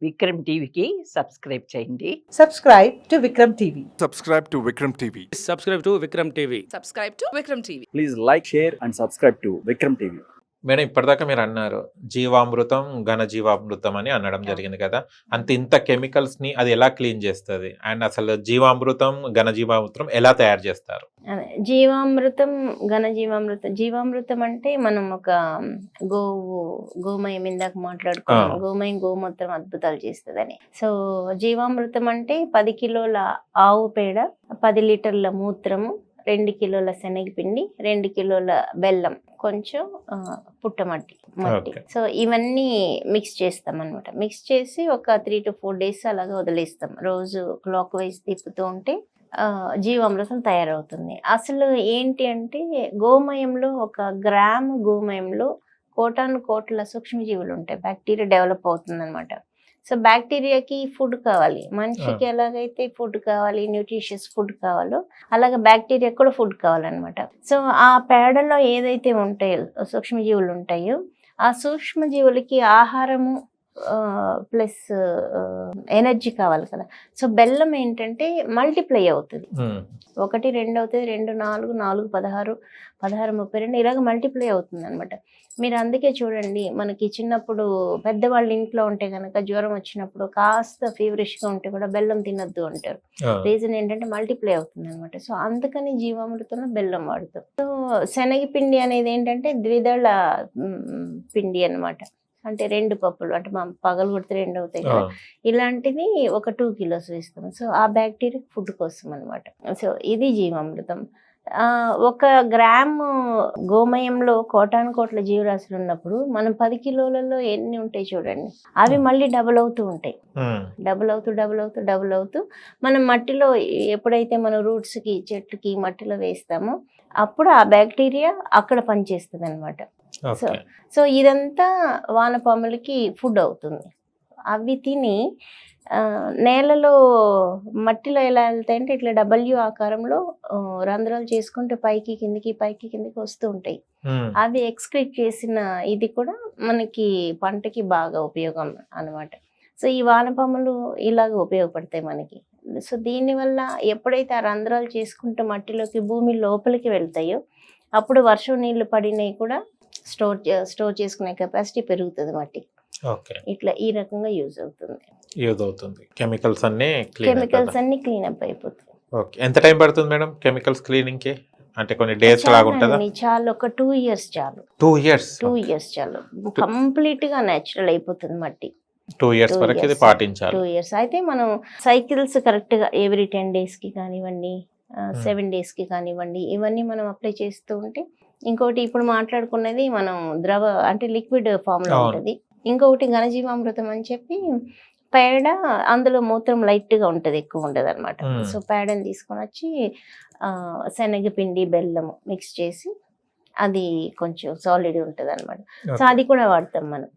విక్రమ్ టీవీకి సబ్స్క్రైబ్ చేయండి. Subscribe to Vikram TV. Subscribe to Vikram TV. Subscribe to Vikram TV. Subscribe to Vikram TV. Please like, share and subscribe to Vikram TV. Madam ఇప్పటిదాకా మీరు అన్నారు జీవామృతం ఘన జీవామృతం అని అనడం జరిగింది కదా, అంత ఇంత కెమికల్స్ ని అది ఎలా క్లీన్ చేస్తుంది అండ్ అసలు జీవామృతం ఘన జీవామృతం ఎలా తయారు చేస్తారు? జీవామృతం ఘన జీవామృతం అంటే మనం ఒక గోమయం ఇందాక మాట్లాడుకున్నాం, గోమయం గోమూత్రం అద్భుతాలు చేస్తుందని. సో జీవామృతం అంటే 10 కిలోల ఆవు పేడ, 10 లీటర్ల మూత్రము, 2 కిలోల శనగపిండి, 2 కిలోల బెల్లం, కొంచెం పుట్టమట్టి. సో ఇవన్నీ మిక్స్ చేస్తాం అనమాట. మిక్స్ చేసి ఒక 3 to 4 days అలాగా వదిలేస్తాం. రోజు క్లాక్ వైజ్ తిప్పుతూ ఉంటే జీవామృతం తయారవుతుంది. అసలు ఏంటి అంటే గోమయంలో 1 గ్రాము గోమయంలో కోటాను సూక్ష్మజీవులు ఉంటాయి. బ్యాక్టీరియా డెవలప్ అవుతుంది అనమాట. సో బ్యాక్టీరియాకి ఫుడ్ కావాలి, మనిషికి ఎలాగైతే ఫుడ్ కావాలి, న్యూట్రిషియస్ ఫుడ్ కావాలో అలాగే బ్యాక్టీరియా కూడా ఫుడ్ కావాలన్నమాట. సో ఆ పేడలో ఏదైతే ఉంటాయో సూక్ష్మజీవులు ఉంటాయో ఆ సూక్ష్మజీవులకి ఆహారము ప్లస్ ఎనర్జీ కావాలి కదా. సో బెల్లం ఏంటంటే మల్టిప్లై అవుతుంది, 1 2 అవుతుంది, 2 4 4 16 16 32 ఇలాగ మల్టిప్లై అవుతుంది అనమాట. మీరు అందుకే చూడండి, మనకి చిన్నప్పుడు పెద్దవాళ్ళ ఇంట్లో ఉంటే కనుక జ్వరం వచ్చినప్పుడు కాస్త ఫీవరిష్గా ఉంటే కూడా బెల్లం తినొద్దు అంటారు. రీజన్ ఏంటంటే మల్టిప్లై అవుతుంది అనమాట. సో అందుకని జీవామృతంలో బెల్లం వాడుతాం. సో శనగపిండి అనేది ఏంటంటే ద్విదళ పిండి అనమాట. అంటే 2 పప్పులు, అంటే మా పగలు కొడితే 2 అవుతాయి కదా, ఇలాంటిది ఒక 2 kilos వేస్తాం. సో ఆ బ్యాక్టీరియా ఫుడ్ కోసం అనమాట. సో ఇది జీవామృతం. 1 గ్రాము గోమయంలో కోటాను జీవరాశులు ఉన్నప్పుడు మనం 10 కిలోలలో ఎన్ని ఉంటాయి చూడండి, అవి మళ్ళీ డబుల్ అవుతూ ఉంటాయి. డబుల్ అవుతూ మనం మట్టిలో ఎప్పుడైతే మనం రూట్స్కి చెట్లకి మట్టిలో వేస్తామో అప్పుడు ఆ బ్యాక్టీరియా అక్కడ పనిచేస్తుంది అనమాట. సో ఇదంతా వానపాములకి ఫుడ్ అవుతుంది. అవి తిని నేలలో మట్టిలో ఎలా వెళ్తాయంటే ఇట్లా W ఆకారంలో రంధ్రాలు చేసుకుంటే పైకి కిందికి వస్తూ ఉంటాయి. అవి ఎక్స్క్రీట్ చేసిన ఇది కూడా మనకి పంటకి బాగా ఉపయోగం అన్నమాట. సో ఈ వానపాములు ఇలాగ ఉపయోగపడతాయి మనకి. సో దీనివల్ల ఎప్పుడైతే ఆ రంధ్రాలు చేసుకుంటూ మట్టిలోకి భూమి లోపలికి వెళ్తాయో అప్పుడు వర్షం నీళ్లు పడినవి కూడా స్టోర్ చేసుకునే కెపాసిటీ పెరుగుతుంది మట్టి. ఇట్లా ఈ రకంగా యూజ్ అవుతుంది. కెమికల్స్ అన్ని క్లీన్ అప్ అయిపోతుంది. ఎంత టైం పడుతుంది మేడం కెమికల్స్ క్లీనింగ్ కి? అంటే కొన్ని డేస్ లాగా ఉంటుందా? చాలు, ఒక 2 years చాలు. 2 years చాలు, కంప్లీట్ గా నేచురల్ అయిపోతుంది మట్టి. 2 years వరకు ఇది పాటించాలి. 2 years అయితే మనం సైకిల్స్ కరెక్ట్ గా ఎవ్రీ 10 days కి కానివ్వండి, 7 days కి కానివ్వండి, ఇవన్నీ మనం అప్లై చేస్తూ ఉంటే. ఇంకోటి ఇప్పుడు మాట్లాడుకున్నది మనం అంటే లిక్విడ్ ఫామ్ లో ఉంటుంది. ఇంకొకటి ఘనజీవామృతం అని చెప్పి పేడ, అందులో మూత్రం లైట్ గా ఉంటది, ఎక్కువ ఉండదు అనమాట. సో పేడని తీసుకొని వచ్చి శనగపిండి బెల్లము మిక్స్ చేసి అది కొంచెం సాలిడ్ ఉంటది అనమాట. సో అది కూడా వాడతాం మనం.